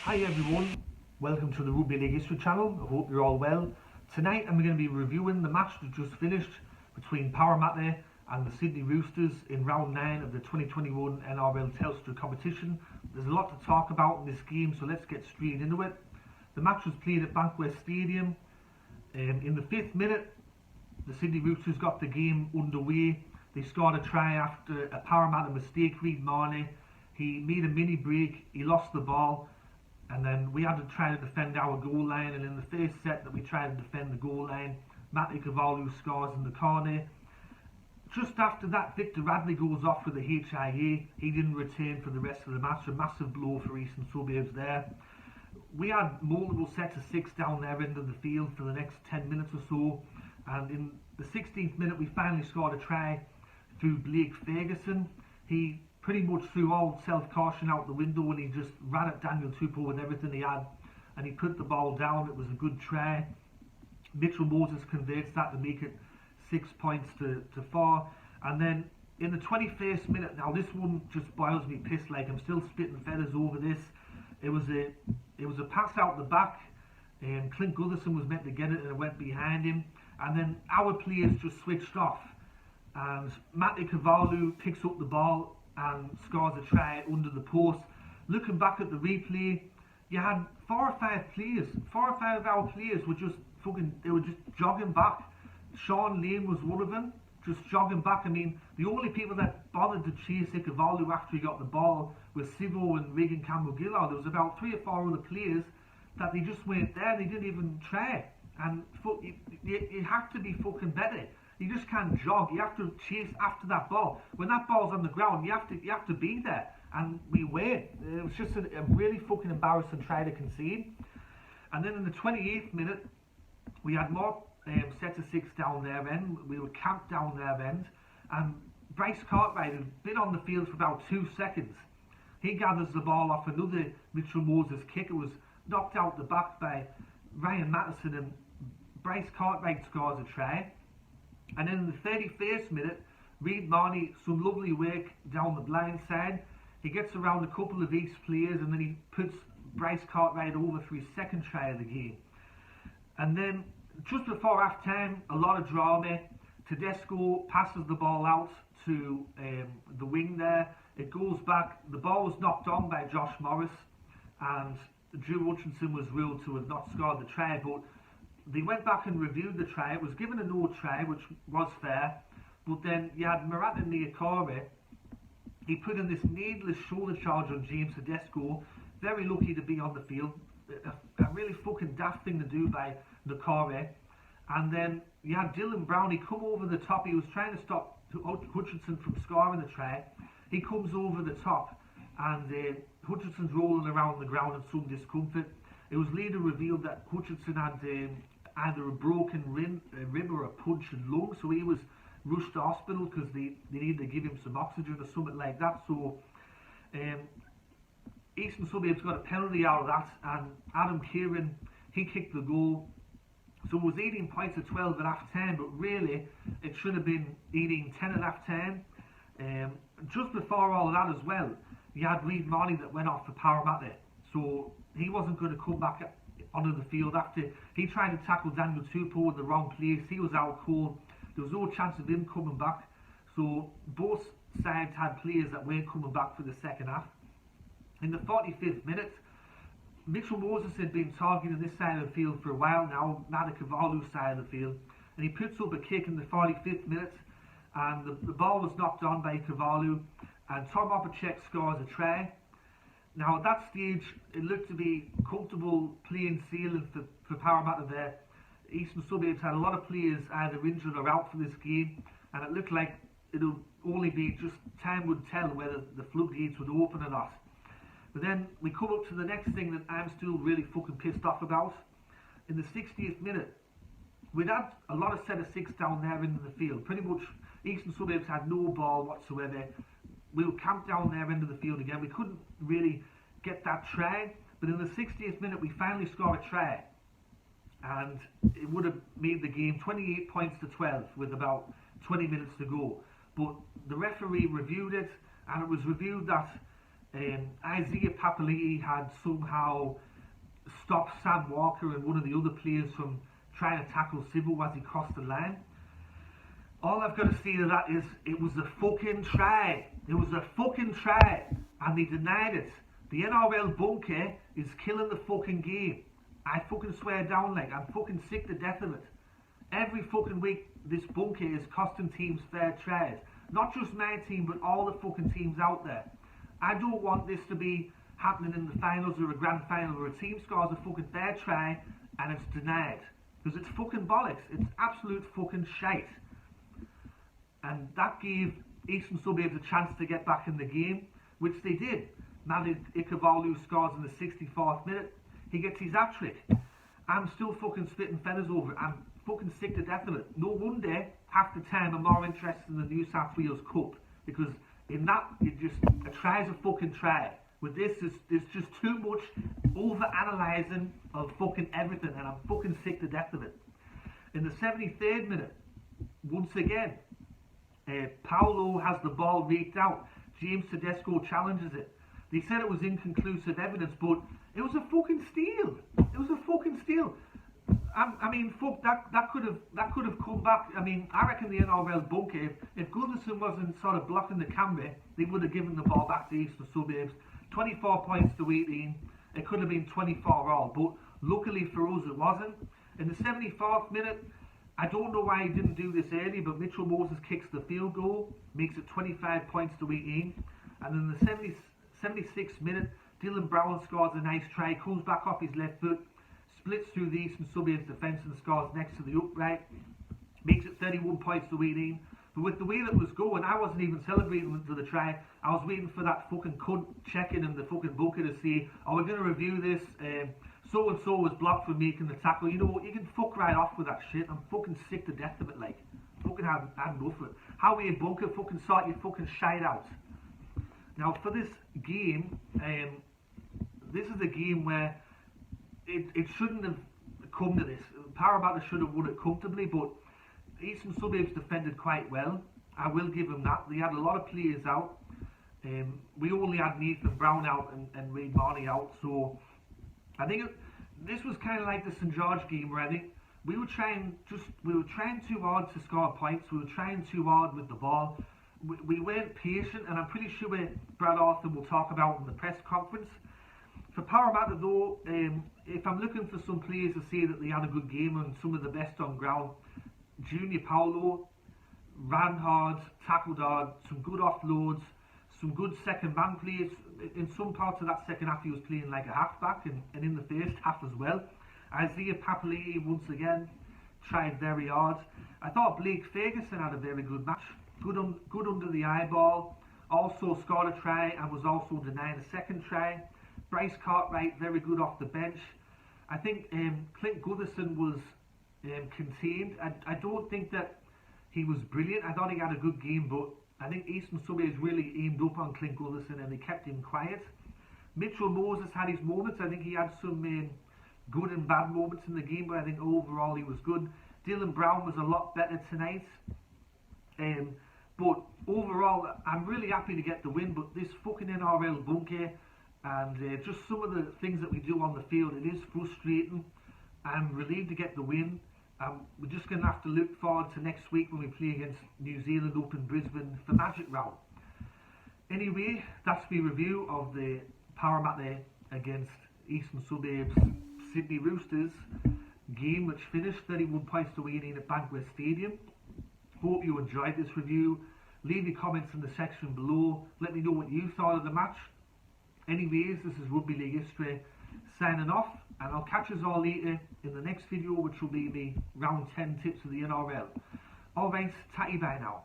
Hi everyone, welcome to the Rugby League History channel. I hope you're all well. Tonight I'm going to be reviewing the match that just finished between Parramatta and the Sydney Roosters in round 9 of the 2021 NRL Telstra competition. There's a lot to talk about in this game, so let's get straight into it. The match was played at Bankwest Stadium. In the 5th minute, the Sydney Roosters got the game underway. They scored a try after a Parramatta mistake. Reid Marnie, he made a mini break, he lost the ball, and then we had to try to defend our goal line. And in the first set that we tried to defend the goal line, Matty Cavallo scores in the corner. Just after that, Victor Radley goes off with a HIA. He didn't return for the rest of the match. A massive blow for Eastern Suburbs there. We had multiple sets of 6 down their end of the field for the next 10 minutes or so. And in the 16th minute, we finally scored a try through Blake Ferguson. He pretty much threw all self-caution out the window and he just ran at Daniel Tupou with everything he had, and he put the ball down. It was a good try. Mitchell Moses converts that to make it 6 points to 4. And then in the 21st minute, now this one just boils me piss, like I'm still spitting feathers over this. It was a pass out the back, and Clint Gutherson was meant to get it and it went behind him, and then our players just switched off, and Matty Cavallo picks up the ball and scores a try under the post. Looking back at the replay, you had 4 or 5 players, 4 or 5 of our players were just jogging back. Sean Lane was one of them, just jogging back. I mean, the only people that bothered to chase Cavallo after he got the ball was Sivo and Regan Campbell-Gillard. There was about 3 or 4 other players that they just weren't there, they didn't even try. And you have to be fucking better. You just can't jog. You have to chase after that ball. When that ball's on the ground, you have to be there. And we were. It was just a really fucking embarrassing try to concede. And then in the 28th minute, we had more sets of 6 down their end. We were camped down their end. And Bryce Cartwright had been on the field for about 2 seconds. He gathers the ball off another Mitchell Moses kick. It was knocked out the back by Ryan Mattison, and Bryce Cartwright scores a try. And then in the 31st minute, Reid Marnie, some lovely work down the blind side. He gets around a couple of East players and then he puts Bryce Cartwright over for his second try of the game. And then just before half time, a lot of drama. Tedesco passes the ball out to the wing there. It goes back. The ball was knocked on by Josh Morris, and Drew Hutchinson was ruled to have not scored the try, but they went back and reviewed the try. It was given a no try, which was fair, but then you had Marata Niakore. He put in this needless shoulder charge on James Tedesco. Very lucky to be on the field. A really fucking daft thing to do by Niakore. And then you had Dylan Brown. He come over the top. He was trying to stop Hutchinson from scoring the try. He comes over the top, and Hutchinson's rolling around the ground in some discomfort. It was later revealed that Hutchinson had either a broken rib or a punctured lung, so he was rushed to hospital because they needed to give him some oxygen or something like that. So Eastern Suburbs got a penalty out of that, and Adam Kieran, he kicked the goal. So it was 18 points to 12 at half time, but really it should have been 18-10 at half time. Just before all of that as well, you had Reid Marnie that went off for Parramatta, so he wasn't going to come back onto the field after he tried to tackle Daniel Tupou in the wrong place. He was out cold. There was no chance of him coming back. So both sides had players that weren't coming back for the second half. In the 45th minute, Mitchell Moses had been targeting this side of the field for a while now, Matty Cavallo's side of the field, and he puts up a kick in the 45th minute, and the ball was knocked on by Cavallo, and Tom Opacek scores a try. Now at that stage, it looked to be comfortable plain sailing for Parramatta there. Eastern Suburbs had a lot of players either injured or out for this game, and it looked like it'll only be just time would tell whether the floodgates would open or not. But then we come up to the next thing that I'm still really fucking pissed off about. In the 60th minute, we'd had a lot of set of 6 down there in the field. Pretty much Eastern Suburbs had no ball whatsoever. We were camped down there end of the field again. We couldn't really get that try, but in the 60th minute we finally scored a try, and it would have made the game 28 points to 12 with about 20 minutes to go. But the referee reviewed it, and it was reviewed that Isaiah Papali'i had somehow stopped Sam Walker and one of the other players from trying to tackle Sybil as he crossed the line. All I've got to say to that is it was a fucking try. It was a fucking try, and they denied it. The NRL bunker is killing the fucking game. I fucking swear down, like, I'm fucking sick to death of it. Every fucking week this bunker is costing teams fair tries. Not just my team, but all the fucking teams out there. I don't want this to be happening in the finals or a grand final where a team scores a fucking fair try and it's denied. Because it's fucking bollocks. It's absolute fucking shite. And that gave Eastern Suburbs a chance to get back in the game, which they did. Malik Ikevalu scores in the 64th minute. He gets his hat-trick. I'm still fucking spitting feathers over it. I'm fucking sick to death of it. No wonder half the time I'm more interested in the New South Wales Cup, because in that, a try's a fucking try. With this, there's just too much over-analysing of fucking everything, and I'm fucking sick to death of it. In the 73rd minute, once again, Paolo has the ball reeked out. James Tedesco challenges it. They said it was inconclusive evidence, but it was a fucking steal. It was a fucking steal. I mean, fuck, that could have come back. I mean, I reckon the NRL bunker, if Goodison wasn't sort of blocking the camera, they would have given the ball back to Eastern Suburbs. 24 points to 18. It could have been 24 all, but luckily for us it wasn't. In the 74th minute, I don't know why he didn't do this early, but Mitchell Moses kicks the field goal, makes it 25 points to 18. And in the 76th minute, Dylan Brown scores a nice try, comes back off his left foot, splits through the Eastern Suburbs defence and scores next to the upright, makes it 31 points to 18. But with the way that was going, I wasn't even celebrating for the try. I was waiting for that fucking cunt checking in the fucking bunker to say, oh, we're going to review this, so-and-so was blocked for making the tackle. You know what, you can fuck right off with that shit. I'm fucking sick to death of it, like. Fucking had enough of it. How are you bunker? Fucking sort your fucking shite out. Now, for this game, this is a game where it shouldn't have come to this. Parramatta should have won it comfortably, but Eastern Suburbs defended quite well. I will give them that. They had a lot of players out. We only had Nathan Brown out and Ray Marnie out, so I think this was kind of like the St George game, where I think we were trying too hard to score points. We were trying too hard with the ball. We weren't patient, and I'm pretty sure Brad Arthur will talk about in the press conference. For Parramatta though, if I'm looking for some players to say that they had a good game and some of the best on ground, Junior Paolo ran hard, tackled hard, some good offloads, some good second man plays. In some parts of that second half he was playing like a halfback, and in the first half as well. Isaiah Papali'i once again tried very hard. I thought Blake Ferguson had a very good match. Good under the eyeball. Also scored a try and was also denied a second try. Bryce Cartwright very good off the bench. I think Clint Goodison was contained. I don't think that he was brilliant. I thought he had a good game, but I think Eastern Suburbs really aimed up on Clint Goodison and they kept him quiet. Mitchell Moses had his moments. I think he had some good and bad moments in the game, but I think overall he was good. Dylan Brown was a lot better tonight. But overall, I'm really happy to get the win, but this fucking NRL bunker and just some of the things that we do on the field, it is frustrating. I'm relieved to get the win. We're just going to have to look forward to next week when we play against New Zealand up in Brisbane for Magic Round. Anyway, that's the review of the Parramatta against Eastern Suburbs Sydney Roosters game, which finished 31 points to 18 at Bankwest Stadium. Hope you enjoyed this review. Leave your comments in the section below. Let me know what you thought of the match. Anyways, this is Rugby League History signing off, and I'll catch us all later in the next video, which will be the round 10 tips of the NRL. Alright, tatty bye now.